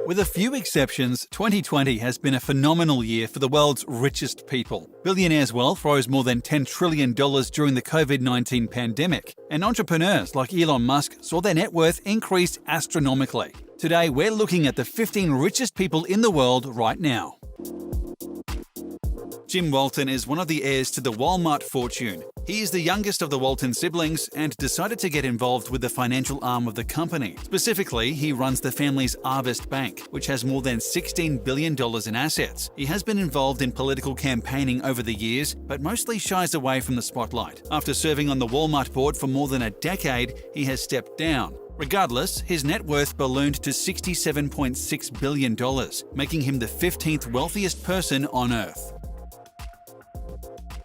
With a few exceptions, 2020 has been a phenomenal year for the world's richest people. Billionaires' wealth rose more than $10 trillion during the COVID-19 pandemic, and entrepreneurs like Elon Musk saw their net worth increase astronomically. Today, we're looking at the 15 richest people in the world right now. Jim Walton is one of the heirs to the Walmart fortune. He is the youngest of the Walton siblings and decided to get involved with the financial arm of the company. Specifically, he runs the family's Harvest Bank, which has more than $16 billion in assets. He has been involved in political campaigning over the years, but mostly shies away from the spotlight. After serving on the Walmart board for more than a decade, he has stepped down. Regardless, his net worth ballooned to $67.6 billion, making him the 15th wealthiest person on Earth.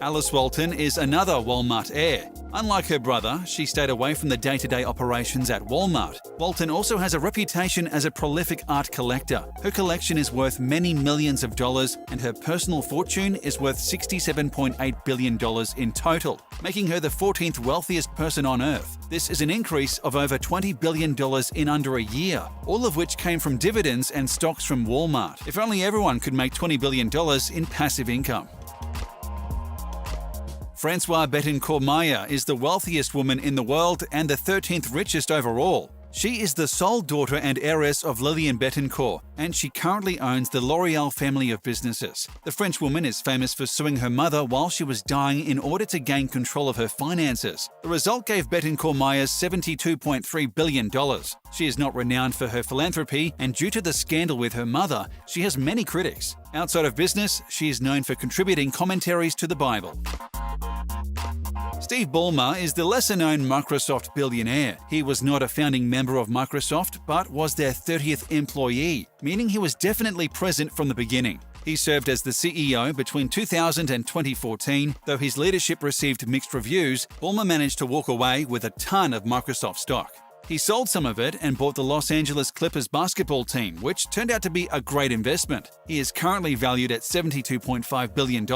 Alice Walton is another Walmart heir. Unlike her brother, she stayed away from the day-to-day operations at Walmart. Walton also has a reputation as a prolific art collector. Her collection is worth many millions of dollars, and her personal fortune is worth $67.8 billion in total, making her the 14th wealthiest person on Earth. This is an increase of over $20 billion in under a year, all of which came from dividends and stocks from Walmart. If only everyone could make $20 billion in passive income. Françoise Bettencourt-Meyers is the wealthiest woman in the world and the 13th richest overall. She is the sole daughter and heiress of Lillian Bettencourt, and she currently owns the L'Oréal family of businesses. The French woman is famous for suing her mother while she was dying in order to gain control of her finances. The result gave Bettencourt-Meyers $72.3 billion. She is not renowned for her philanthropy, and due to the scandal with her mother, she has many critics. Outside of business, she is known for contributing commentaries to the Bible. Steve Ballmer is the lesser-known Microsoft billionaire. He was not a founding member of Microsoft, but was their 30th employee, meaning he was definitely present from the beginning. He served as the CEO between 2000 and 2014. Though his leadership received mixed reviews, Ballmer managed to walk away with a ton of Microsoft stock. He sold some of it and bought the Los Angeles Clippers basketball team, which turned out to be a great investment. He is currently valued at $72.5 billion.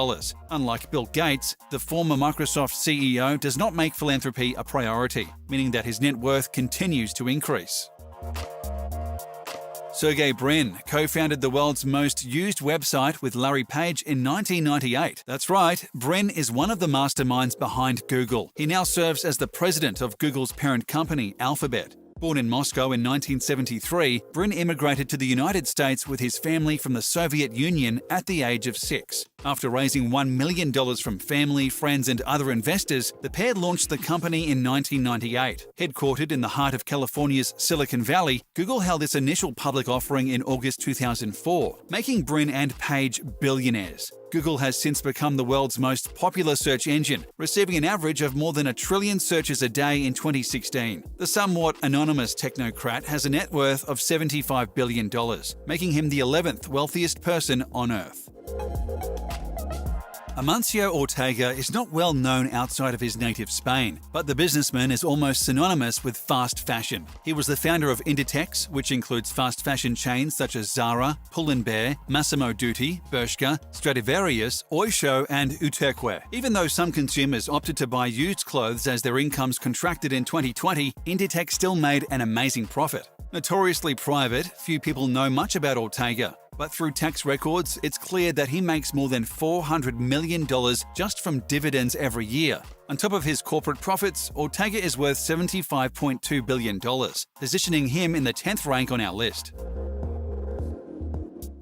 Unlike Bill Gates, the former Microsoft CEO does not make philanthropy a priority, meaning that his net worth continues to increase. Sergey Brin co-founded the world's most used website with Larry Page in 1998. That's right, Brin is one of the masterminds behind Google. He now serves as the president of Google's parent company, Alphabet. Born in Moscow in 1973, Brin immigrated to the United States with his family from the Soviet Union at the age of 6. After raising $1 million from family, friends, and other investors, the pair launched the company in 1998. Headquartered in the heart of California's Silicon Valley, Google held its initial public offering in August 2004, making Brin and Page billionaires. Google has since become the world's most popular search engine, receiving an average of more than 1 trillion searches a day in 2016. The somewhat anonymous technocrat has a net worth of $75 billion, making him the 11th wealthiest person on Earth. Amancio Ortega is not well known outside of his native Spain, but the businessman is almost synonymous with fast fashion. He was the founder of Inditex, which includes fast fashion chains such as Zara, Pull & Bear, Massimo Dutti, Bershka, Stradivarius, Oysho, and Uterque. Even though some consumers opted to buy used clothes as their incomes contracted in 2020, Inditex still made an amazing profit. Notoriously private, few people know much about Ortega. But through tax records, it's clear that he makes more than $400 million just from dividends every year. On top of his corporate profits, Ortega is worth $75.2 billion, positioning him in the 10th rank on our list.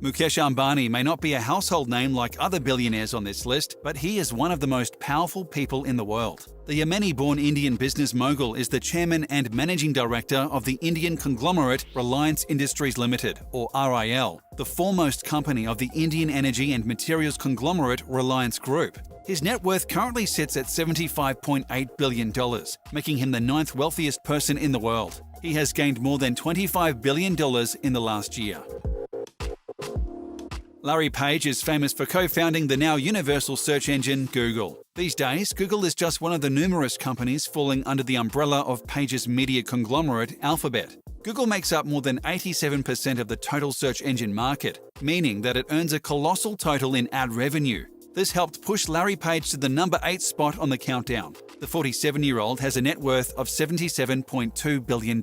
Mukesh Ambani may not be a household name like other billionaires on this list, but he is one of the most powerful people in the world. The Yemeni-born Indian business mogul is the chairman and managing director of the Indian conglomerate Reliance Industries Limited, or RIL, the foremost company of the Indian energy and materials conglomerate Reliance Group. His net worth currently sits at $75.8 billion, making him the 9th wealthiest person in the world. He has gained more than $25 billion in the last year. Larry Page is famous for co-founding the now universal search engine Google. These days, Google is just one of the numerous companies falling under the umbrella of Page's media conglomerate Alphabet. Google makes up more than 87% of the total search engine market, meaning that it earns a colossal total in ad revenue. This helped push Larry Page to the number 8 spot on the countdown. The 47-year-old has a net worth of $77.2 billion.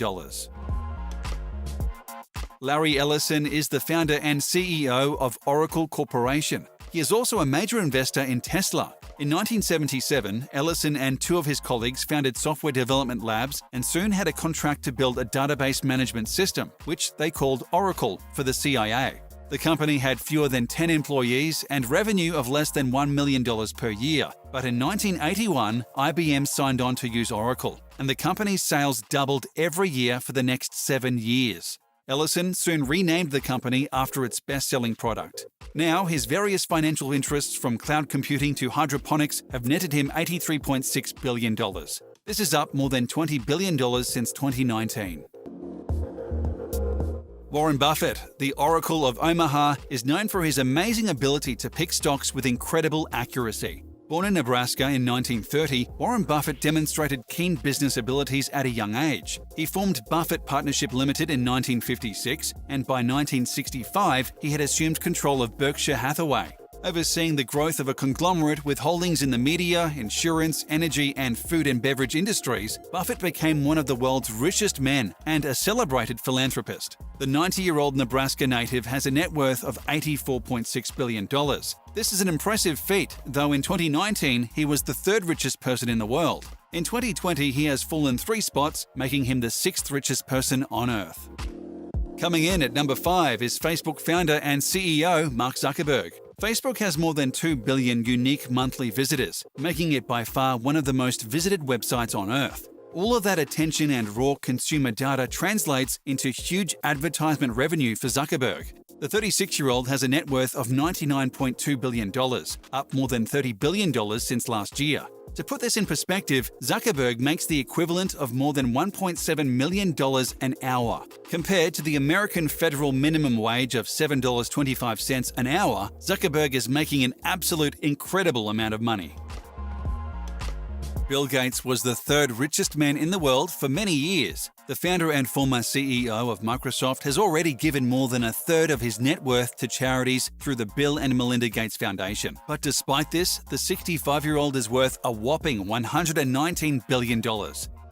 Larry Ellison is the founder and CEO of Oracle Corporation. He is also a major investor in Tesla. In 1977, Ellison and two of his colleagues founded software development labs and soon had a contract to build a database management system, which they called Oracle, for the CIA. The company had fewer than 10 employees and revenue of less than $1 million per year. But in 1981, IBM signed on to use Oracle, and the company's sales doubled every year for the next 7 years. Ellison soon renamed the company after its best-selling product. Now, his various financial interests from cloud computing to hydroponics have netted him $83.6 billion. This is up more than $20 billion since 2019. Warren Buffett, the Oracle of Omaha, is known for his amazing ability to pick stocks with incredible accuracy. Born in Nebraska in 1930, Warren Buffett demonstrated keen business abilities at a young age. He formed Buffett Partnership Limited in 1956, and by 1965, he had assumed control of Berkshire Hathaway. Overseeing the growth of a conglomerate with holdings in the media, insurance, energy, and food and beverage industries, Buffett became one of the world's richest men and a celebrated philanthropist. The 90-year-old Nebraska native has a net worth of $84.6 billion. This is an impressive feat, though in 2019 he was the third richest person in the world. In 2020, he has fallen 3 spots, making him the 6th richest person on Earth. Coming in at number 5 is Facebook founder and CEO Mark Zuckerberg. Facebook has more than 2 billion unique monthly visitors, making it by far one of the most visited websites on Earth. All of that attention and raw consumer data translates into huge advertisement revenue for Zuckerberg. The 36-year-old has a net worth of $99.2 billion, up more than $30 billion since last year. To put this in perspective, Zuckerberg makes the equivalent of more than $1.7 million an hour. Compared to the American federal minimum wage of $7.25 an hour, Zuckerberg is making an absolute incredible amount of money. Bill Gates was the third richest man in the world for many years. The founder and former CEO of Microsoft has already given more than a third of his net worth to charities through the Bill and Melinda Gates Foundation. But despite this, the 65-year-old is worth a whopping $119 billion.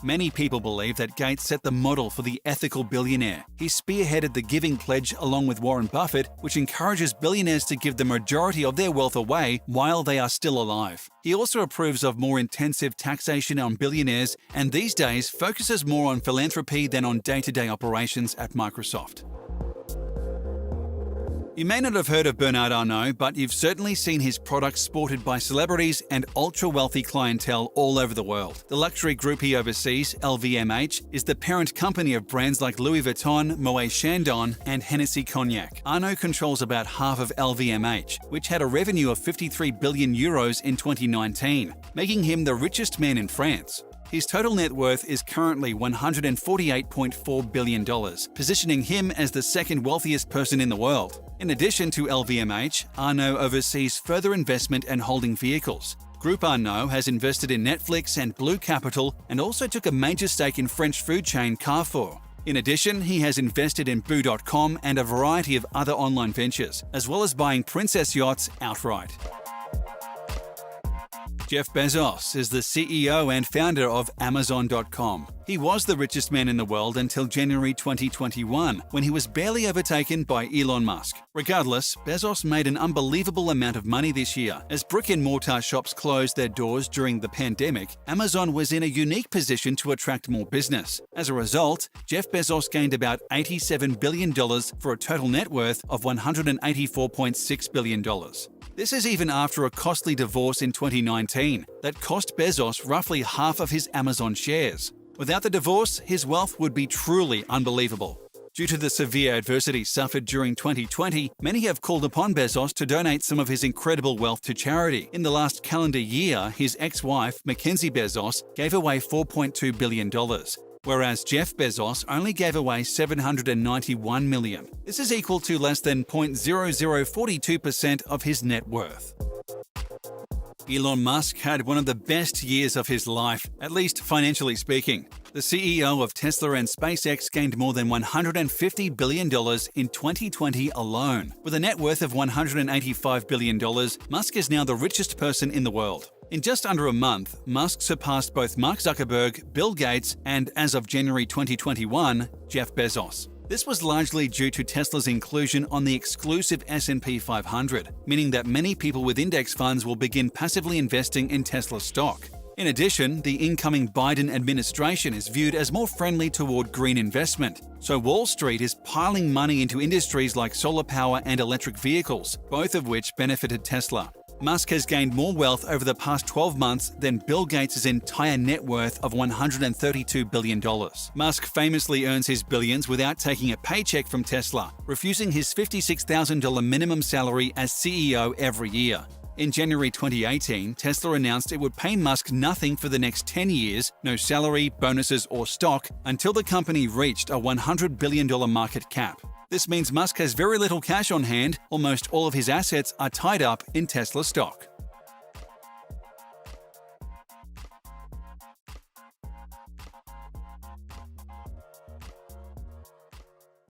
Many people believe that Gates set the model for the ethical billionaire. He spearheaded the Giving Pledge along with Warren Buffett, which encourages billionaires to give the majority of their wealth away while they are still alive. He also approves of more intensive taxation on billionaires and these days focuses more on philanthropy than on day-to-day operations at Microsoft. You may not have heard of Bernard Arnault, but you've certainly seen his products sported by celebrities and ultra-wealthy clientele all over the world. The luxury group he oversees, LVMH, is the parent company of brands like Louis Vuitton, Moet Chandon, and Hennessy Cognac. Arnault controls about half of LVMH, which had a revenue of 53 billion euros in 2019, making him the richest man in France. His total net worth is currently $148.4 billion, positioning him as the second wealthiest person in the world. In addition to LVMH, Arnault oversees further investment and holding vehicles. Group Arnault has invested in Netflix and Blue Capital and also took a major stake in French food chain Carrefour. In addition, he has invested in Boo.com and a variety of other online ventures, as well as buying Princess yachts outright. Jeff Bezos is the CEO and founder of Amazon.com. He was the richest man in the world until January 2021, when he was barely overtaken by Elon Musk. Regardless, Bezos made an unbelievable amount of money this year. As brick-and-mortar shops closed their doors during the pandemic, Amazon was in a unique position to attract more business. As a result, Jeff Bezos gained about $87 billion for a total net worth of $184.6 billion. This is even after a costly divorce in 2019 that cost Bezos roughly half of his Amazon shares. Without the divorce, his wealth would be truly unbelievable. Due to the severe adversity suffered during 2020, many have called upon Bezos to donate some of his incredible wealth to charity. In the last calendar year, his ex-wife, Mackenzie Bezos, gave away $4.2 billion. Whereas Jeff Bezos only gave away $791 million. This is equal to less than 0.0042% of his net worth. Elon Musk had one of the best years of his life, at least financially speaking. The CEO of Tesla and SpaceX gained more than $150 billion in 2020 alone. With a net worth of $185 billion, Musk is now the richest person in the world. In just under a month, Musk surpassed both Mark Zuckerberg, Bill Gates, and, as of January 2021, Jeff Bezos. This was largely due to Tesla's inclusion on the exclusive S&P 500, meaning that many people with index funds will begin passively investing in Tesla stock. In addition, the incoming Biden administration is viewed as more friendly toward green investment, so Wall Street is piling money into industries like solar power and electric vehicles, both of which benefited Tesla. Musk has gained more wealth over the past 12 months than Bill Gates' entire net worth of $132 billion. Musk famously earns his billions without taking a paycheck from Tesla, refusing his $56,000 minimum salary as CEO every year. In January 2018, Tesla announced it would pay Musk nothing for the next 10 years, no salary, bonuses, or stock, until the company reached a $100 billion market cap. This means Musk has very little cash on hand. Almost all of his assets are tied up in Tesla stock.